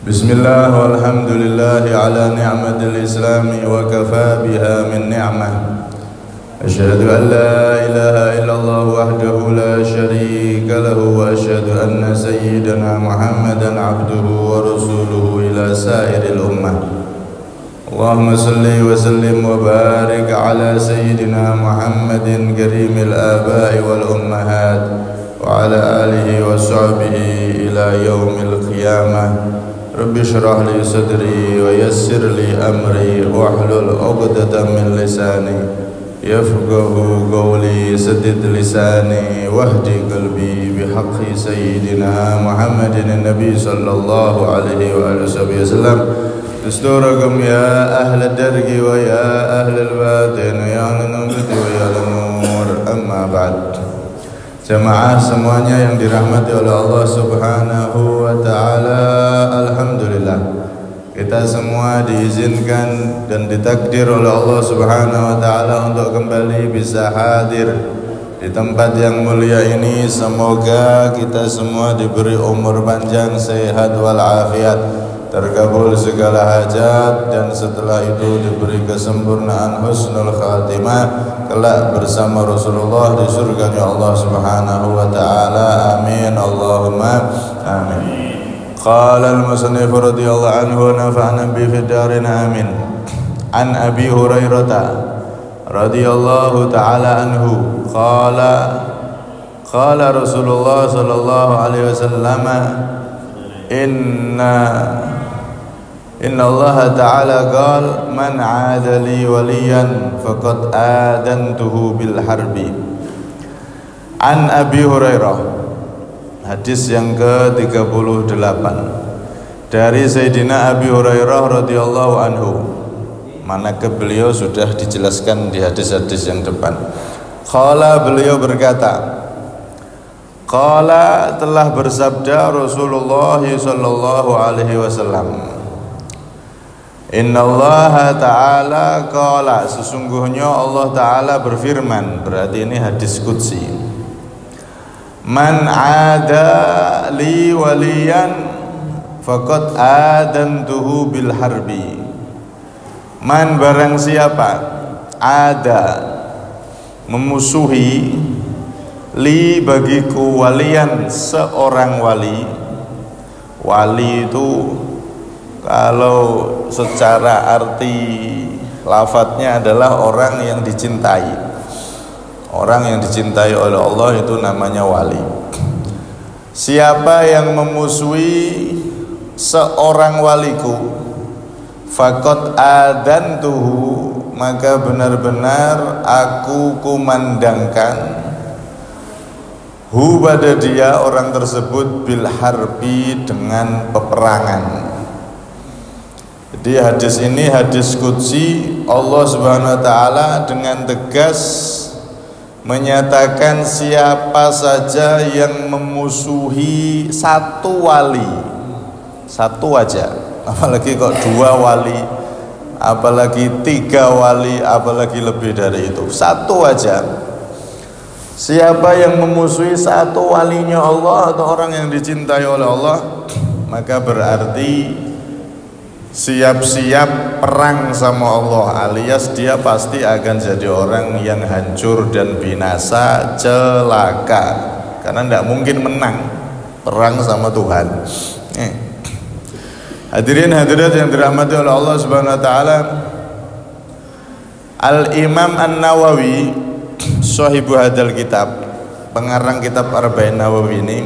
Bismillah walhamdulillahi ala ni'matil islami wa kafa biha min ni'mah. Asyhadu an la ilaha illallah wahdahu la syarika lahu wa asyhadu anna sayyidana Muhammadan abduhu wa rasuluhu ila sairil ummah. Allahumma salli wa sallim wa barik ala sayyidina Muhammadin karimil aba'i wal ummahat wa ala alihi wa sahbihi ila yaumil qiyamah. Rabbi shrah li sadri wa yassir li amri wahlul 'uqdatam min lisani yafqahu qawli, saddid lisani wahdi qalbi bihaqqi sayyidina Muhammadin nabi sallallahu alaihi wa sallam. Dusturakum ya ahla dargi wa ya ahla al-batin ya nunqiti wa ya nur, amma ba'd. Jamaah semuanya yang dirahmati oleh Allah Subhanahu wa ta'ala, alhamdulillah kita semua diizinkan dan ditakdir oleh Allah Subhanahu wa ta'ala untuk kembali bisa hadir di tempat yang mulia ini. Semoga kita semua diberi umur panjang, sehat walafiat, terkabul segala hajat, dan setelah itu diberi kesempurnaan husnul khatimah kelak bersama Rasulullah di surganya Allah Subhanahu wa ta'ala. Amin Allahumma amin. Qala al-musannif radhiyallahu anhu wa nafa'ana bi fid darin amin. An Abi Hurairah radhiyallahu ta'ala anhu qala Rasulullah sallallahu alaihi wasallam Inna Allah ta'ala qala man 'ada li waliyan faqad adantuhu bil harbi. An Abi Hurairah, hadis yang ke-38 dari Sayyidina Abi Hurairah radhiyallahu anhu. Manakib beliau sudah dijelaskan di hadis-hadis yang depan. Qala, beliau berkata, qala, telah bersabda Rasulullah sallallahu alaihi wasallam, Innallaha ta'ala qala, sesungguhnya Allah ta'ala berfirman. Berarti ini hadis qudsi. Man 'ada li waliyan faqad adantuhu bil harbi. Man, barang siapa, ada, memusuhi, li, bagiku, waliyan, seorang wali. Wali itu kalau secara arti lafadznya adalah orang yang dicintai. Orang yang dicintai oleh Allah itu namanya wali. Siapa yang memusuhi seorang waliku, faqad adantuhu, maka benar-benar aku kumandangkan hu, pada dia, orang tersebut, bil harbi, dengan peperangan. Jadi hadis ini hadis qudsi. Allah Subhanahu wa ta'ala dengan tegas menyatakan siapa saja yang memusuhi satu wali, satu aja, apalagi kok dua wali, apalagi tiga wali, apalagi lebih dari itu, satu aja. Siapa yang memusuhi satu walinya Allah atau orang yang dicintai oleh Allah, maka berarti siap-siap perang sama Allah, alias dia pasti akan jadi orang yang hancur dan binasa, celaka, karena tidak mungkin menang perang sama Tuhan. Hadirin hadirat yang dirahmati oleh Allah Subhanahu wa ta'ala, Al-Imam An-Nawawi, sahibu hadal kitab, pengarang kitab Arba'in Nawawi ini,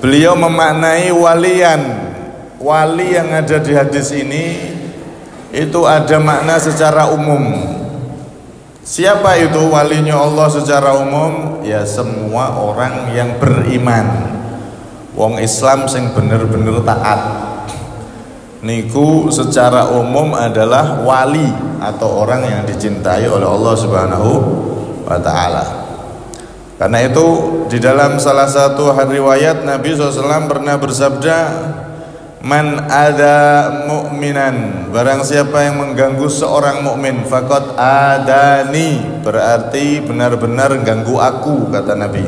beliau memaknai walian, wali yang ada di hadis ini itu ada makna secara umum. Siapa itu walinya Allah secara umum? Ya semua orang yang beriman, wong Islam sing bener-bener taat, niku secara umum adalah wali atau orang yang dicintai oleh Allah Subhanahu wa ta'ala. Karena itu di dalam salah satu riwayat Nabi SAW pernah bersabda, man ada mu'minan, barang siapa yang mengganggu seorang mukmin, faqad adani, berarti benar-benar ganggu aku, kata Nabi.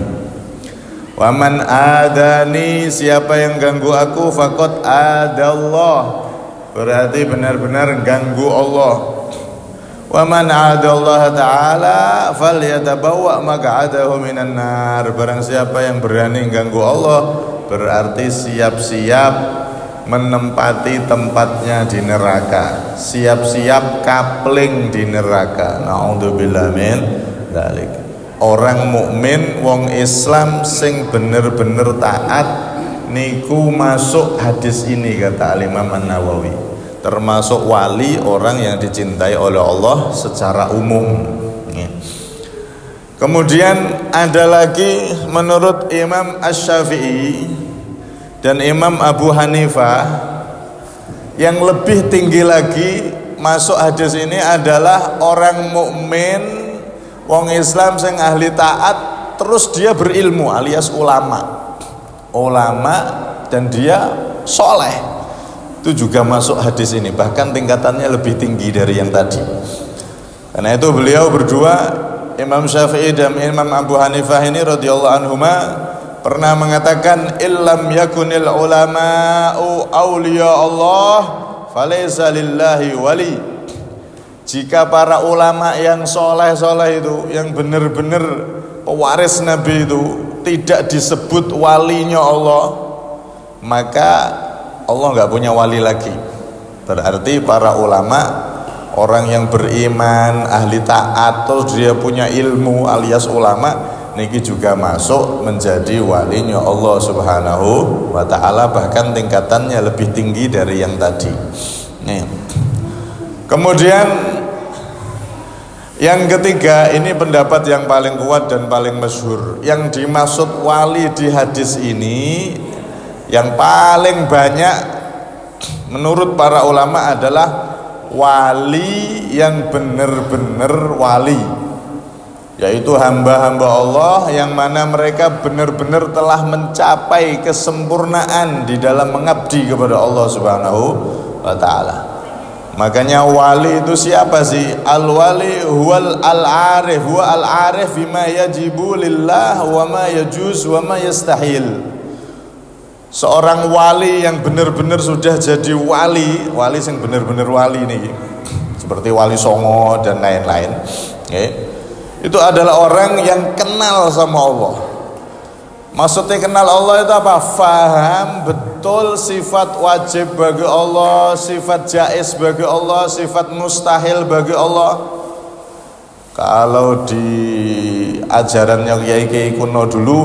Wa man adani, siapa yang ganggu aku, faqad adallah, berarti benar-benar ganggu Allah. Wa man adallaha ta'ala falyatabawwa maq'adahu minan nar, barang siapa yang berani ganggu Allah berarti siap-siap menempati tempatnya di neraka, siap-siap kapling di neraka. Na'udzubillah min dzalik. Orang mukmin, wong Islam sing bener-bener taat niku masuk hadis ini, kata Imam An-Nawawi, termasuk wali, orang yang dicintai oleh Allah secara umum. Kemudian ada lagi menurut Imam Asy-Syafi'i dan Imam Abu Hanifah yang lebih tinggi lagi masuk hadis ini adalah orang mukmin, wong Islam sing ahli taat terus dia berilmu alias ulama dan dia soleh, itu juga masuk hadis ini, bahkan tingkatannya lebih tinggi dari yang tadi. Karena itu beliau berdua, Imam Syafi'i dan Imam Abu Hanifah ini radhiyallahu anhuma pernah mengatakan, illam yakunil ulama'u awliya Allah falaysa lillahi wali. Jika para ulama yang soleh-soleh itu, yang benar-benar pewaris Nabi itu tidak disebut walinya Allah, maka Allah nggak punya wali lagi. Berarti para ulama, orang yang beriman, ahli taat, terus dia punya ilmu alias ulama, niki juga masuk menjadi walinya Allah Subhanahu wa ta'ala, bahkan tingkatannya lebih tinggi dari yang tadi. Nih. Kemudian yang ketiga, ini pendapat yang paling kuat dan paling masyhur. Yang dimaksud wali di hadis ini yang paling banyak menurut para ulama adalah wali yang benar-benar wali, yaitu hamba-hamba Allah yang mana mereka benar-benar telah mencapai kesempurnaan di dalam mengabdi kepada Allah Subhanahu wa ta'ala. Makanya wali itu siapa sih? Al-wali huwal al-arif, huwa al-arif bima yajibu lillah wa ma yajuz wa ma yastahil. Seorang wali yang benar-benar sudah jadi wali yang benar-benar wali nih, seperti Wali Songo dan lain-lain. Itu adalah orang yang kenal sama Allah. Maksudnya kenal Allah itu apa? Faham betul sifat wajib bagi Allah, sifat jaiz bagi Allah, sifat mustahil bagi Allah. Kalau di ajarannya kiai-kiai kuno dulu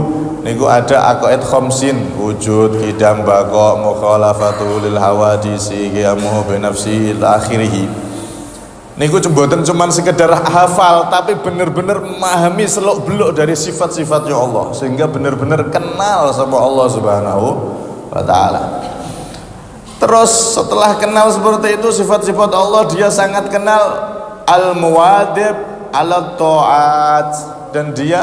niku ada aqaid khamsin, wujud, qidam, baqa, mukhalafatu lil hawadisi, qiyamuhu bi nafsi ila akhirih. Niku mboten cuman sekedar hafal, tapi benar-benar memahami seluk-beluk dari sifat-sifatnya Allah, sehingga benar-benar kenal sama Allah Subhanahu wa ta'ala. Terus setelah kenal seperti itu sifat-sifat Allah, dia sangat kenal al-muwadib ala ta'at, dan dia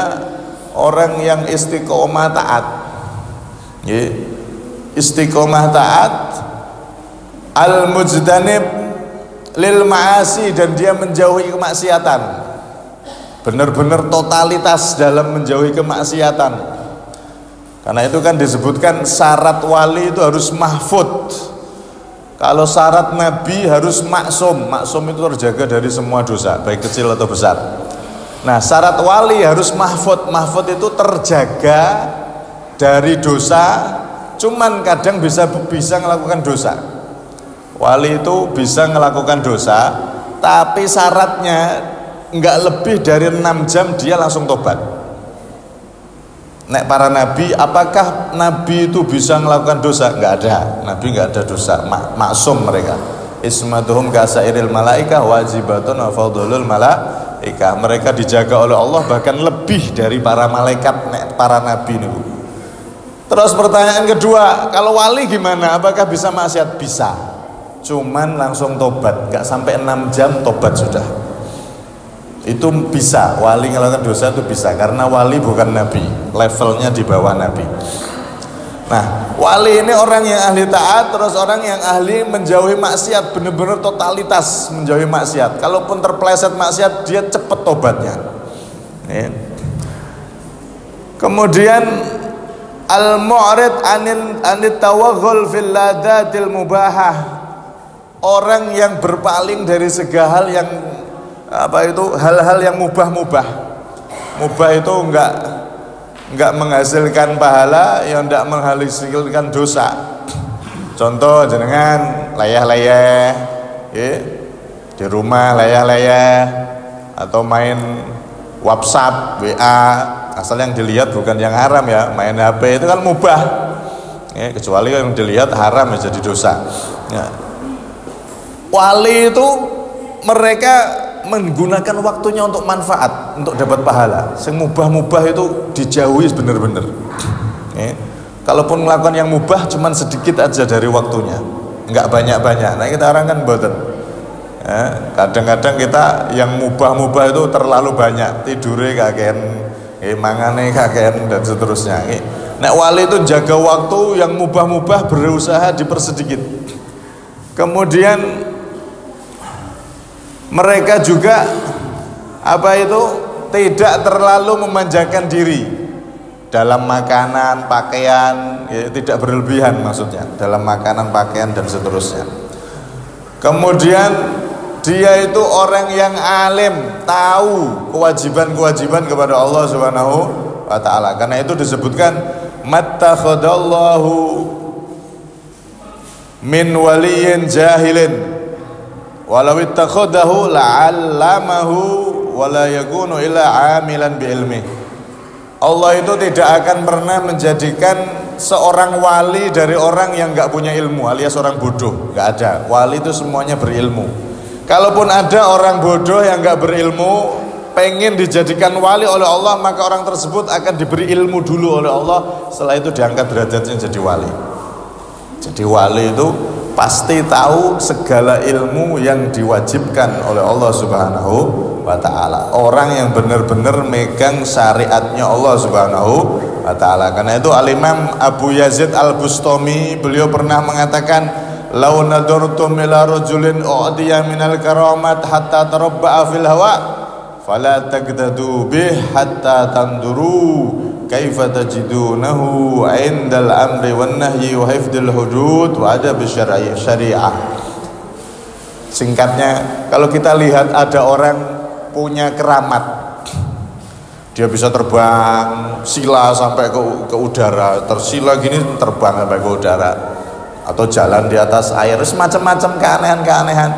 orang yang istiqomah taat. Istiqomah taat, al-mujtanib lil ma'asi, dan dia menjauhi kemaksiatan, benar-benar totalitas dalam menjauhi kemaksiatan. Karena itu kan disebutkan syarat wali itu harus mahfud. Kalau syarat nabi harus maksum. Maksum itu terjaga dari semua dosa, baik kecil atau besar. Nah, syarat wali harus mahfud. Mahfud itu terjaga dari dosa, cuman kadang bisa melakukan dosa. Wali itu bisa melakukan dosa, tapi syaratnya nggak lebih dari 6 jam dia langsung tobat. Nek para nabi, apakah nabi itu bisa melakukan dosa? Nggak ada. Nabi nggak ada dosa, maksum mereka. Ismatuhum kasairil malaikah wajibatun wa fadlul malaikah. Mereka dijaga oleh Allah bahkan lebih dari para malaikat, para nabi ini. Terus pertanyaan kedua, kalau wali gimana? Apakah bisa maksiat? Bisa. Cuman langsung tobat, nggak sampai 6 jam tobat sudah. Itu bisa, wali melakukan dosa itu bisa, karena wali bukan nabi, levelnya di bawah nabi. Nah, wali ini orang yang ahli taat, terus orang yang ahli menjauhi maksiat, benar-benar totalitas menjauhi maksiat. Kalaupun terpeleset maksiat, dia cepat tobatnya. Kemudian Al-mu'rid anit tawaghul fil ladatil mubahah. Orang yang berpaling dari segala hal yang hal-hal yang mubah-mubah. Mubah itu enggak menghasilkan pahala, yang enggak menghasilkan dosa. Contoh jenengan layah-layah, di rumah layah-layah, atau main WhatsApp, WA, asal yang dilihat bukan yang haram ya. Main HP itu kan mubah, kecuali yang dilihat haram ya jadi dosa. Wali itu mereka menggunakan waktunya untuk manfaat, untuk dapat pahala. Yang mubah-mubah itu dijauhi bener-bener. Kalaupun melakukan yang mubah cuman sedikit aja dari waktunya, enggak banyak-banyak. Nah kita orang kan boten. Kadang-kadang kita yang mubah-mubah itu terlalu banyak, tidurnya kakean, mangane kakean dan seterusnya. Nah wali itu jaga waktu, yang mubah-mubah berusaha dipersedikit. Kemudian mereka juga tidak terlalu memanjakan diri dalam makanan, pakaian, tidak berlebihan maksudnya dalam makanan, pakaian dan seterusnya. Kemudian dia itu orang yang alim, tahu kewajiban-kewajiban kepada Allah Subhanahu wa taala. Karena itu disebutkan mattakhadallahu min waliyin jahilin walau ittakhadahu la'allamahu wala yakunu illa amilan bi ilmi. Allah itu tidak akan pernah menjadikan seorang wali dari orang yang enggak punya ilmu alias orang bodoh, enggak ada. Wali itu semuanya berilmu. Kalaupun ada orang bodoh yang enggak berilmu pengen dijadikan wali oleh Allah, maka orang tersebut akan diberi ilmu dulu oleh Allah, setelah itu diangkat derajatnya jadi wali. Jadi wali itu pasti tahu segala ilmu yang diwajibkan oleh Allah Subhanahu wa ta'ala. Orang yang benar-benar megang syariatnya Allah Subhanahu wa ta'ala. Karena itu Al-Imam Abu Yazid Al-Bustami, beliau pernah mengatakan, "Lau nadurtum ila rajulin u'tiya minal karamat hatta tarabba'a fil hawa fala taqtadu bih hatta tanduru kaifa tajidunahu 'indal amri wan nahyi wa hifdzil hudud wa adab syariah." Singkatnya, kalau kita lihat ada orang punya keramat, dia bisa terbang sila sampai ke udara, tersila gini terbang sampai ke udara, atau jalan di atas air, semacam-macam keanehan-keanehan,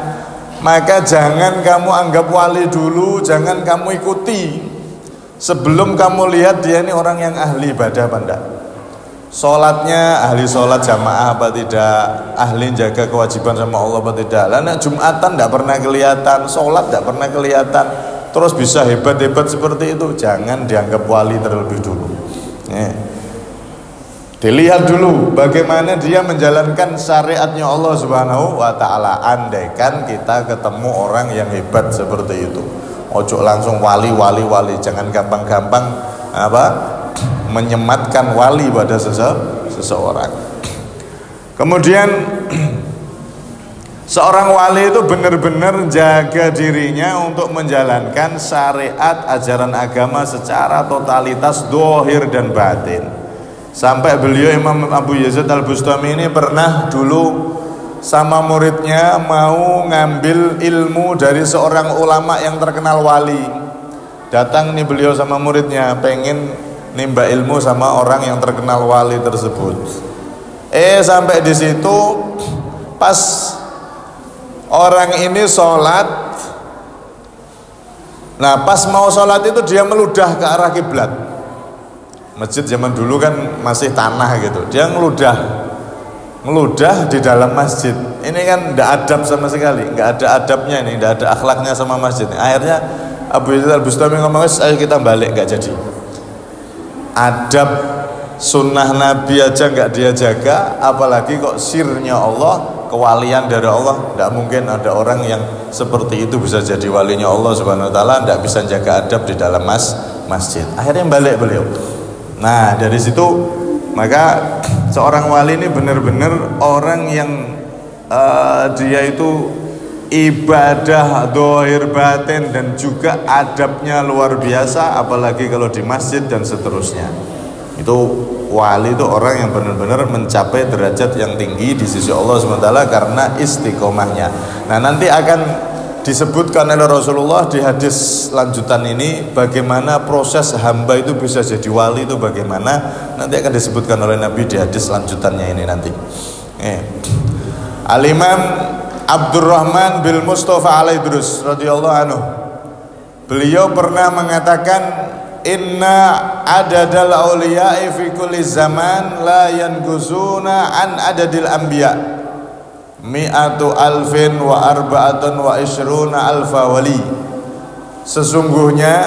maka jangan kamu anggap wali dulu, jangan kamu ikuti sebelum kamu lihat dia ini orang yang ahli ibadah apa enggak. Sholatnya ahli sholat jamaah apa tidak, ahli jaga kewajiban sama Allah apa tidak. Lalu Jumatan tidak pernah kelihatan, sholat tidak pernah kelihatan, terus bisa hebat-hebat seperti itu, jangan dianggap wali terlebih dulu. Dilihat dulu bagaimana dia menjalankan syariatnya Allah Subhanahu wa ta'ala. Andaikan kita ketemu orang yang hebat seperti itu, ojo langsung wali, jangan gampang-gampang menyematkan wali pada seseorang. Kemudian seorang wali itu benar-benar jaga dirinya untuk menjalankan syariat ajaran agama secara totalitas dohir dan batin. Sampai beliau Imam Abu Yazid Al-Bustami ini pernah dulu sama muridnya mau ngambil ilmu dari seorang ulama yang terkenal wali. Datang nih beliau sama muridnya pengen nimba ilmu sama orang yang terkenal wali tersebut. Sampai di situ pas orang ini sholat, nah pas mau sholat itu dia meludah ke arah kiblat. Masjid zaman dulu kan masih tanah gitu, dia ngeludah di dalam masjid. Ini kan tidak adab sama sekali, nggak ada adabnya ini, nggak ada akhlaknya sama masjid. Akhirnya Abu Yazid Al-Bustami ngomong, ayo kita balik, nggak jadi. Adab sunnah Nabi aja nggak dia jaga, apalagi kok sirnya Allah, kewalian dari Allah. Tidak mungkin ada orang yang seperti itu bisa jadi walinya Allah Subhanahu wa ta'ala, tidak bisa jaga adab di dalam masjid. Akhirnya balik beliau. Nah dari situ maka seorang wali ini benar-benar orang yang dia itu ibadah dohir batin dan juga adabnya luar biasa, apalagi kalau di masjid dan seterusnya. Itu wali itu orang yang benar-benar mencapai derajat yang tinggi di sisi Allah SWT karena istiqomahnya. Nah, nanti akan disebutkan oleh Rasulullah di hadis lanjutan ini bagaimana proses hamba itu bisa jadi wali itu bagaimana, nanti akan disebutkan oleh Nabi di hadis lanjutannya ini nanti. Al-Imam Abdurrahman bin Mustafa Al-Idrus radhiyallahu anhu, beliau pernah mengatakan, inna adadal awliya'i fi kulli zaman la yanqusuna an adadil anbiya mi'atu alfin wa arba'atun wa ishruna alfa wali. Sesungguhnya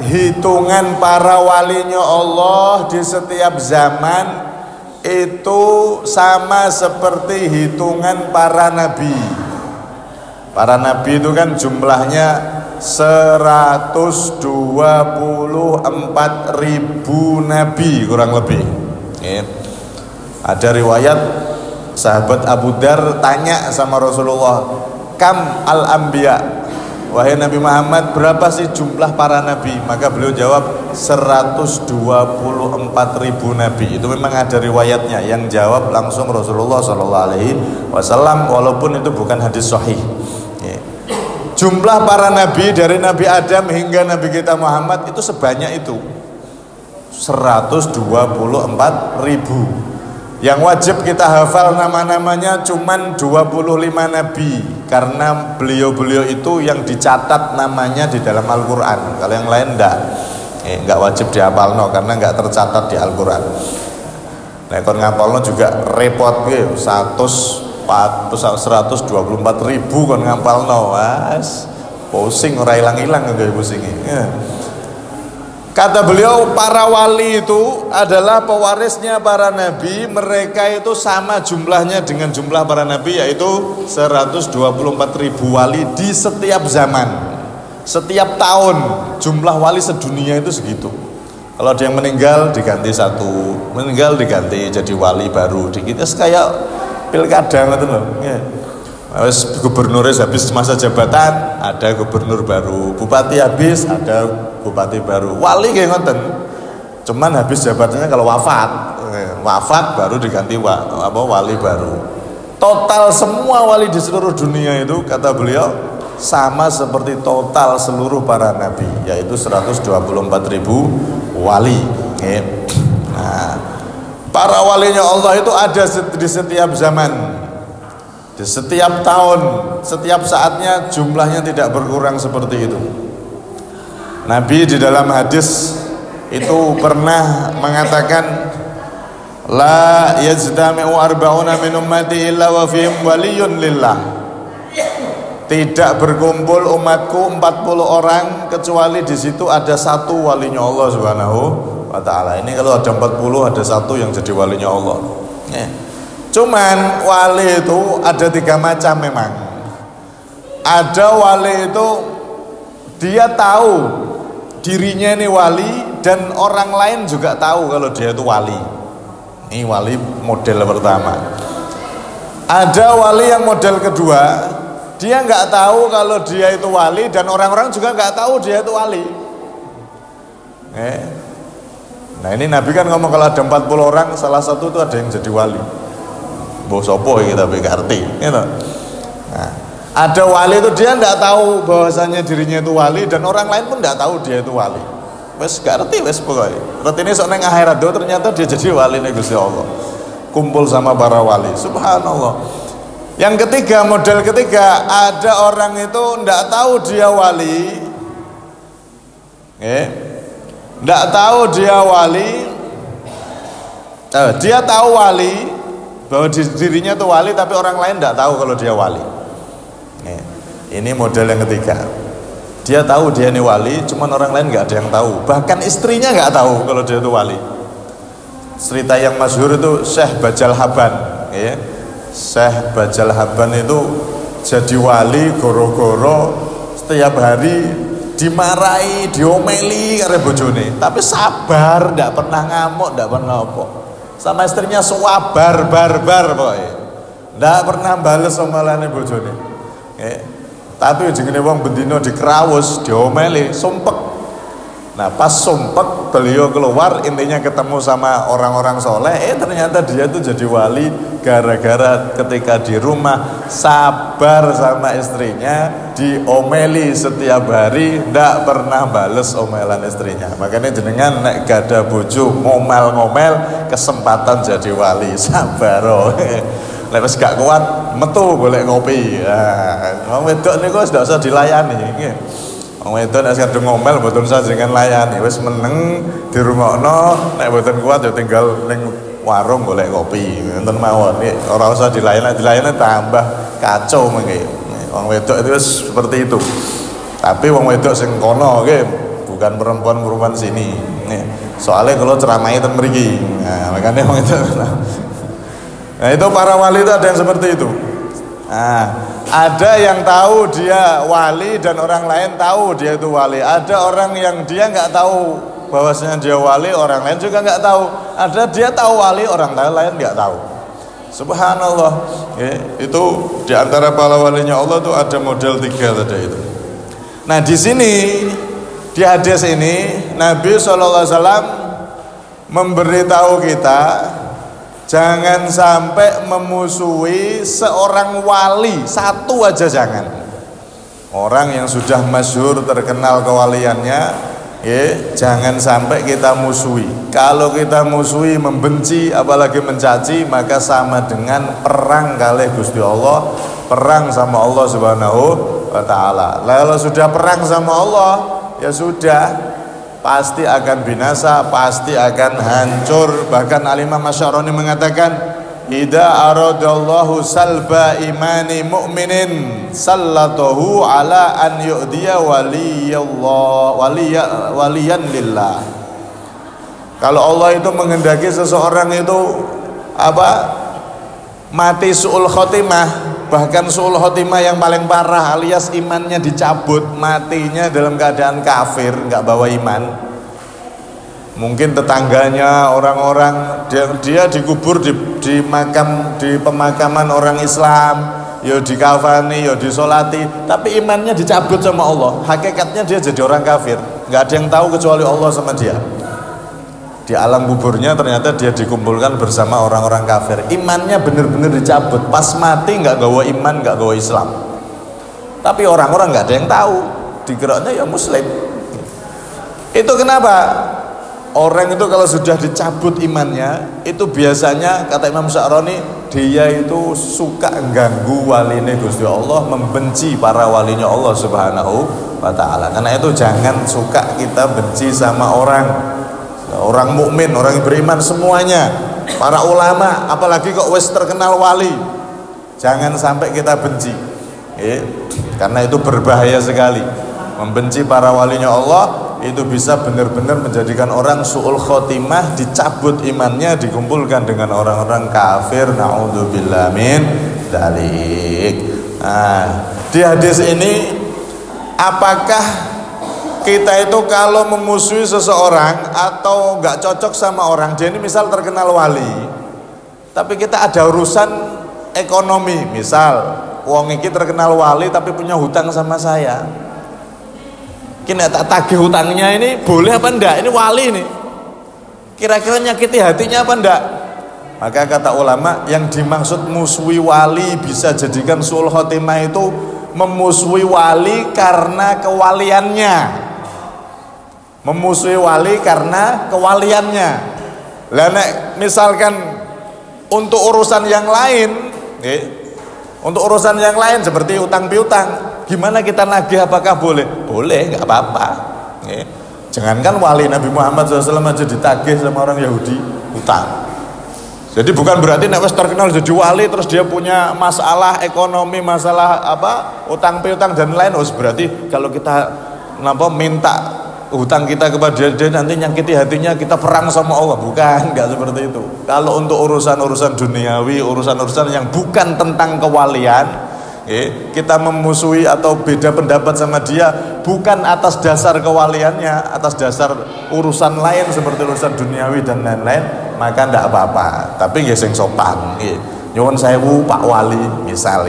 hitungan para walinya Allah di setiap zaman itu sama seperti hitungan para nabi. Para nabi itu kan jumlahnya 124.000 nabi kurang lebih. Ada riwayat sahabat Abu Dar tanya sama Rasulullah, kam al-anbiya, wahai Nabi Muhammad, berapa sih jumlah para nabi? Maka beliau jawab 124.000 nabi. Itu memang ada riwayatnya, yang jawab langsung Rasulullah SAW, walaupun itu bukan hadis sahih. Jumlah para nabi dari Nabi Adam hingga Nabi kita Muhammad itu sebanyak itu 124.000. Yang wajib kita hafal nama-namanya cuman 25 nabi, karena beliau-beliau itu yang dicatat namanya di dalam Al-Quran. Kalau yang lain enggak wajib dihafal, karena enggak tercatat di Al-Quran. Nah, kon ngapalno juga repot ge, 124.000 kon ngapalno, was pusing, ora ilang-ilang nggawe pusinge. Kata beliau, para wali itu adalah pewarisnya para nabi. Mereka itu sama jumlahnya dengan jumlah para nabi, yaitu 124.000 wali di setiap zaman. Setiap tahun jumlah wali sedunia itu segitu. Kalau ada yang meninggal diganti satu, meninggal diganti jadi wali baru. Dikit kayak pilkada gitu loh. Gubernur habis masa jabatan, ada gubernur baru. Bupati habis, ada bupati baru. Wali kayak ngoten, cuman habis jabatannya kalau wafat baru diganti wali baru. Total semua wali di seluruh dunia itu, kata beliau, sama seperti total seluruh para nabi, yaitu 124.000 wali. Nah, para walinya Allah itu ada di setiap zaman, di setiap tahun, setiap saatnya, jumlahnya tidak berkurang seperti itu. Nabi di dalam hadis itu pernah mengatakan, la yajtami'u arba'una min ummati illa wa fihim waliyun lillah. Tidak berkumpul umatku 40 orang kecuali di situ ada satu walinya Allah Subhanahu wa taala. Ini kalau ada 40 ada satu yang jadi walinya Allah. Cuman wali itu ada 3 macam memang. Ada wali itu dia tahu dirinya ini wali dan orang lain juga tahu kalau dia itu wali. Ini wali model pertama. Ada wali yang model kedua, dia nggak tahu kalau dia itu wali dan orang-orang juga nggak tahu dia itu wali. Nah, ini Nabi kan ngomong kalau ada 40 orang, salah satu itu ada yang jadi wali. Mbok sopo iki tapi gak ngerti, gitu. Nah, ada wali itu dia nggak tahu bahwasanya dirinya itu wali dan orang lain pun nggak tahu dia itu wali. Wes gak ngerti wes pokoknya. Retine sok nang akhirat do ternyata dia jadi wali ning Gusti Allah. Kumpul sama para wali. Subhanallah. Yang ketiga, model ketiga, ada orang itu nggak tahu dia wali. Nggak tahu dia wali. Dia tahu wali, bahwa dirinya itu wali, tapi orang lain nggak tahu kalau dia wali. Ini model yang ketiga. Dia tahu dia ini wali, cuman orang lain nggak ada yang tahu. Bahkan istrinya nggak tahu kalau dia itu wali. Cerita yang masyhur itu Syekh Bajal Haban. Syekh Bajal Haban itu jadi wali goro-goro setiap hari dimarahi, diomeli karena bojone, tapi sabar, nggak pernah ngamuk, nggak pernah apa. Sama istrinya suwabar barbar pokoknya, nggak pernah bales omelane bojone. Tapi ujungnya wong bendino dikerawus, diomeli, sumpek. Nah pas sumpek beliau keluar, intinya ketemu sama orang-orang soleh, ternyata dia tuh jadi wali gara-gara ketika di rumah sabar sama istrinya, diomeli setiap hari, ndak pernah bales omelan istrinya. Makanya jenengan nek gada bojo ngomel-ngomel, kesempatan jadi wali, sabar. Nek wis gak kuat metu golek ngopi. Nah, wong wedok niku wis ndak usah dilayani nggih. Wong wedok nek kadung ngomel mboten usah jenengan layani, wis meneng dirungokno, nek mboten kuat ya tinggal ning warung golek kopi, ngoten mawon. Ora usah dilayani tambah kacau mengke. Wong wedok itu wis seperti itu. Tapi wong wedok sing kono nggih, bukan perempuan-perempuan sini. Soalnya kalau ceramahnya ten mriki. Nah, makanya wong wedok. Nah, itu para wali itu ada yang seperti itu. Nah, ada yang tahu dia wali dan orang lain tahu dia itu wali. Ada orang yang dia nggak tahu bahwasanya dia wali, orang lain juga nggak tahu. Ada dia tahu wali, orang lain nggak tahu. Subhanallah. Itu diantara para walinya Allah tuh ada model 3 tadi itu. Nah di sini di hadis ini Nabi SAW memberitahu kita jangan sampai memusuhi seorang wali, satu aja jangan. Orang yang sudah masyhur terkenal kewaliannya, jangan sampai kita musuhi. Kalau kita musuhi, membenci, apalagi mencaci, maka sama dengan perang kalih Gusti Allah, perang sama Allah Subhanahu wa taala. Kalau sudah perang sama Allah, ya sudah, pasti akan binasa, pasti akan hancur. Bahkan Al-Imam Asy-Syarani mengatakan, idza aradallahu salba imani mu'minin sallatahu ala an yu'diya waliyan lillah. Kalau Allah itu menghendaki seseorang itu mati su'ul khotimah, bahkan su'ul khotimah yang paling parah alias imannya dicabut, matinya dalam keadaan kafir, nggak bawa iman. Mungkin tetangganya orang-orang dia dikubur di pemakaman orang Islam, ya dikafani, ya disolati, tapi imannya dicabut sama Allah. Hakikatnya dia jadi orang kafir, nggak ada yang tahu kecuali Allah sama dia. Di alam kuburnya ternyata dia dikumpulkan bersama orang-orang kafir. Imannya benar-benar dicabut. Pas mati nggak gawa iman, nggak gawa Islam. Tapi orang-orang nggak ada yang tahu. Dikiranya ya Muslim. Itu kenapa? Orang itu kalau sudah dicabut imannya, itu biasanya kata Imam Sya'rani, dia itu suka ganggu waline Gusti Allah, membenci para walinya Allah Subhanahu wa taala. Karena itu jangan suka kita benci sama orang mukmin, orang yang beriman semuanya, para ulama, apalagi kok wis terkenal wali, jangan sampai kita benci, karena itu berbahaya sekali. Membenci para walinya Allah itu bisa benar-benar menjadikan orang su'ul khotimah, dicabut imannya, dikumpulkan dengan orang-orang kafir. Na'udzubillah min dzalik. Nah, di hadis ini, apakah kita itu kalau memusuhi seseorang atau nggak cocok sama orang, dia ini misal terkenal wali, tapi kita ada urusan ekonomi, misal wong iki terkenal wali tapi punya hutang sama saya, kini tak tagih hutangnya, ini boleh apa enggak? Ini wali nih, kira-kira nyakiti hatinya apa enggak? Maka kata ulama, yang dimaksud musuhi wali bisa jadikan su'ul khotimah itu memusuhi wali karena kewaliannya. Memusuhi wali karena kewaliannya. Lah nek misalkan untuk urusan yang lain, untuk urusan yang lain seperti utang piutang, gimana kita nagih, apakah boleh? Boleh, nggak apa-apa. Jangankan wali, Nabi Muhammad SAW aja ditagih sama orang Yahudi utang. Jadi bukan berarti nek wis terkenal jadi wali terus dia punya masalah ekonomi, masalah utang piutang dan lain, berarti kalau kita minta hutang kita kepada dia nanti nyakiti hatinya, kita perang sama Allah. Bukan, nggak seperti itu. Kalau untuk urusan-urusan duniawi, urusan-urusan yang bukan tentang kewalian, kita memusuhi atau beda pendapat sama dia bukan atas dasar kewaliannya, atas dasar urusan lain seperti urusan duniawi dan lain-lain, maka ndak apa-apa. Tapi nggih sing sopan, nyuwun sewu Pak Wali misal,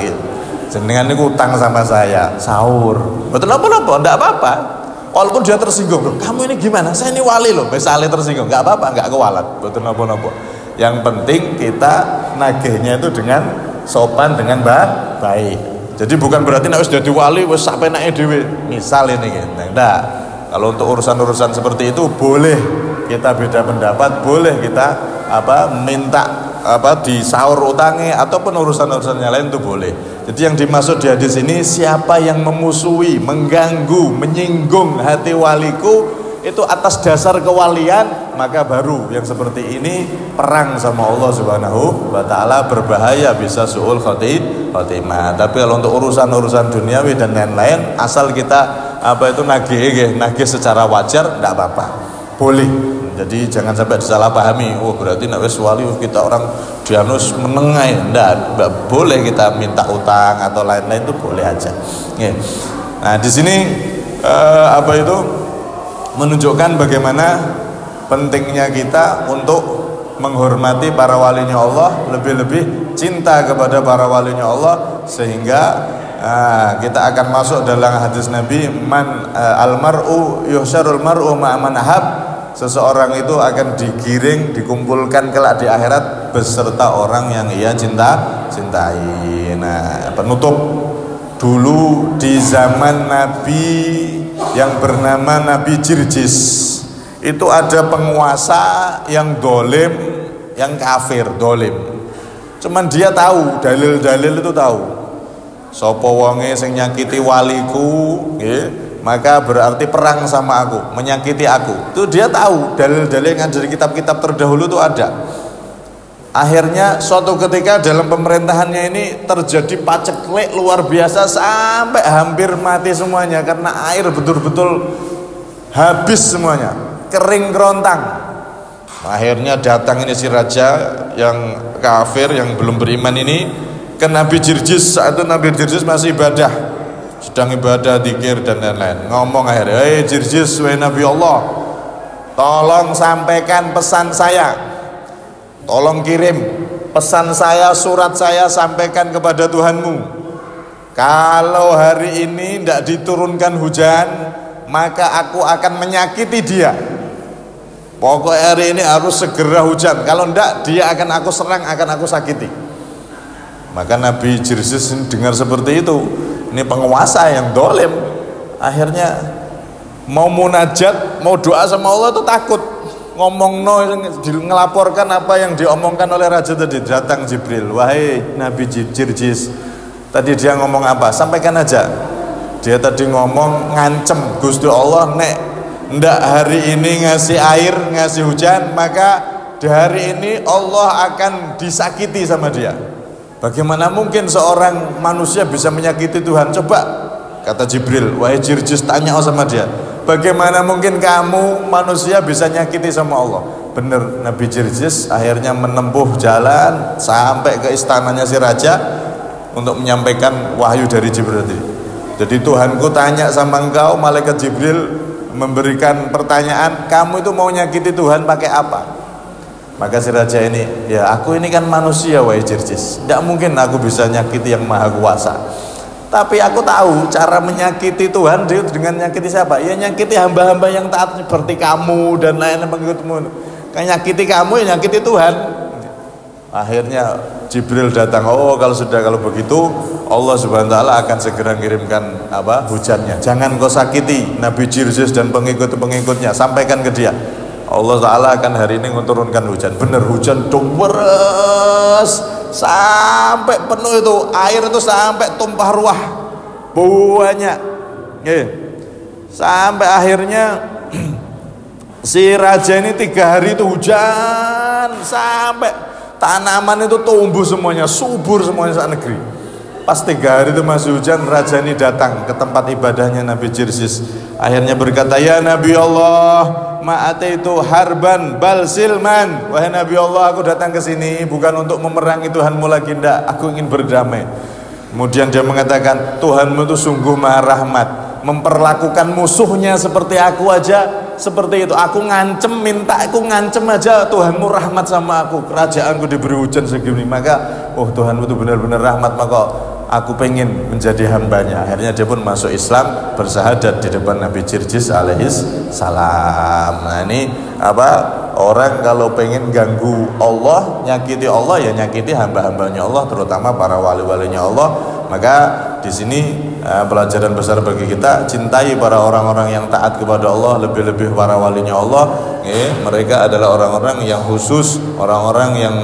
jenengan niku utang sama saya, sahur, betul apa-apa, ndak apa-apa. Walaupun dia tersinggung, loh, kamu ini gimana? Saya ini wali loh, misalnya tersinggung, nggak apa-apa, nggak kewalat, betul nopo-nopo. Yang penting kita nagihnya itu dengan sopan, dengan baik. Jadi bukan berarti nek wis dadi wali wis sak penake dhewe. Misal ini gitu. Nah, kalau untuk urusan-urusan seperti itu boleh kita beda pendapat, boleh kita minta disaur utangnya ataupun urusan-urusan yang lain itu boleh. Jadi yang dimaksud di hadis ini, siapa yang memusuhi, mengganggu, menyinggung hati waliku itu atas dasar kewalian, maka baru yang seperti ini perang sama Allah Subhanahu wa taala, berbahaya, bisa suul khotimah. Tapi kalau untuk urusan-urusan duniawi dan lain-lain, asal kita nagih secara wajar, tidak apa-apa, boleh. Jadi jangan sampai disalahpahami, berarti nek wis wali kita orang dianus menengai. Enggak boleh kita minta utang atau lain-lain, itu boleh aja. Nah, di sini menunjukkan bagaimana pentingnya kita untuk menghormati para walinya Allah, lebih-lebih cinta kepada para walinya Allah, sehingga kita akan masuk dalam hadis Nabi, almar'u yuhsyarul mar'u ma'aman ahab. Seseorang itu akan digiring, dikumpulkan kelak di akhirat beserta orang yang ia cintai. Nah, penutup, dulu di zaman Nabi yang bernama Nabi Jirjis, itu ada penguasa yang dolim, yang kafir, dolim. Cuman dia tahu, dalil-dalil itu tahu. Sopo wonge sing nyakiti waliku, maka berarti perang sama aku, menyakiti aku. Itu dia tahu, dalil-dalil yang ada di kitab-kitab terdahulu itu ada. Akhirnya suatu ketika dalam pemerintahannya ini terjadi paceklik luar biasa sampai hampir mati semuanya karena air betul-betul habis semuanya, kering kerontang. Akhirnya datang ini si raja yang kafir, yang belum beriman ini ke Nabi Jirjis. Saat itu Nabi Jirjis masih ibadah, sedang ibadah, zikir dan lain-lain. Ngomong akhirnya, "Hei Jirjis, wahai Nabi Allah, tolong sampaikan pesan saya, tolong kirim pesan saya, surat saya, sampaikan kepada Tuhanmu. Kalau hari ini tidak diturunkan hujan, maka aku akan menyakiti dia. Pokoknya hari ini harus segera hujan, kalau tidak dia akan aku serang, akan aku sakiti." Maka Nabi Jirjis dengar seperti itu, ini penguasa yang dolim, akhirnya mau munajat, mau doa sama Allah itu takut ngomong ngelaporkan apa yang diomongkan oleh raja tadi. Datang Jibril, "Wahai Nabi Jirjis, tadi dia ngomong apa? Sampaikan aja." Dia tadi ngomong ngancem Gusti Allah, nek ndak hari ini ngasih air, ngasih hujan, maka di hari ini Allah akan disakiti sama dia. Bagaimana mungkin seorang manusia bisa menyakiti Tuhan? Coba, kata Jibril, "Wahai Jirjis, tanya sama dia, bagaimana mungkin kamu manusia bisa nyakiti sama Allah?" Bener, Nabi Jirjis akhirnya menempuh jalan sampai ke istananya si raja untuk menyampaikan wahyu dari Jibril tadi. Jadi, "Tuhanku tanya sama engkau," malaikat Jibril memberikan pertanyaan, "kamu itu mau nyakiti Tuhan pakai apa?" Maka si raja ini, "Ya aku ini kan manusia wahai Jirjis, tidak mungkin aku bisa nyakiti yang maha kuasa. Tapi aku tahu cara menyakiti Tuhan dengan nyakiti siapa? Ya nyakiti hamba-hamba yang taat seperti kamu dan lain-lain pengikutmu. Kan nyakiti kamu, ya nyakiti Tuhan." Akhirnya Jibril datang, "Oh kalau begitu Allah Subhanahu wa taala akan segera mengirimkan hujannya. Jangan kau sakiti Nabi Jirjis dan pengikut-pengikutnya, sampaikan ke dia. Allah Ta'ala akan hari ini menurunkan hujan." Bener, hujan deras sampai penuh itu, air itu sampai tumpah ruah banyak. Sampai akhirnya si raja ini 3 hari itu hujan sampai tanaman itu tumbuh semuanya, subur semuanya saat negeri. Pas 3 hari itu masih hujan, raja ini datang ke tempat ibadahnya Nabi Jirjis. Akhirnya berkata, "Ya Nabi Allah, ma'ataitu harban bal silman." Wahai Nabi Allah, aku datang ke sini bukan untuk memerangi Tuhanmu lagi, ndak, aku ingin berdamai. Kemudian dia mengatakan, "Tuhanmu itu sungguh maha rahmat, memperlakukan musuhnya seperti aku aja seperti itu. Aku ngancem, minta aku ngancem aja, Tuhanmu rahmat sama aku, kerajaanku diberi hujan segini. Maka Tuhanmu itu benar-benar rahmat, maka aku pengen menjadi hambanya. Akhirnya dia pun masuk Islam, bersahadat di depan Nabi Jirjis alaihis salam. Nah ini orang kalau pengen ganggu Allah, nyakiti Allah, ya nyakiti hamba-hambanya Allah, terutama para wali-walinya Allah. Maka di sini pelajaran besar bagi kita, cintai para orang-orang yang taat kepada Allah, lebih-lebih para walinya Allah. Mereka adalah orang-orang yang khusus, orang-orang yang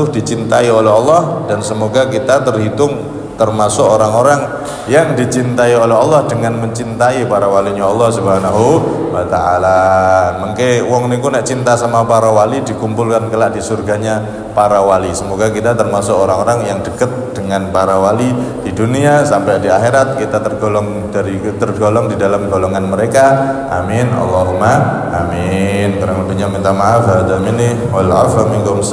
dicintai oleh Allah, dan semoga kita terhitung termasuk orang-orang yang dicintai oleh Allah dengan mencintai para walinya Allah Subhanahu wa taala. Mengke wong niku nek cinta sama para wali dikumpulkan kelak di surganya para wali. Semoga kita termasuk orang-orang yang dekat dengan para wali di dunia, sampai di akhirat kita tergolong di dalam golongan mereka. Amin Allahumma amin. Kurang lebihnya minta maaf. Hadza minni wal 'afwa minkum.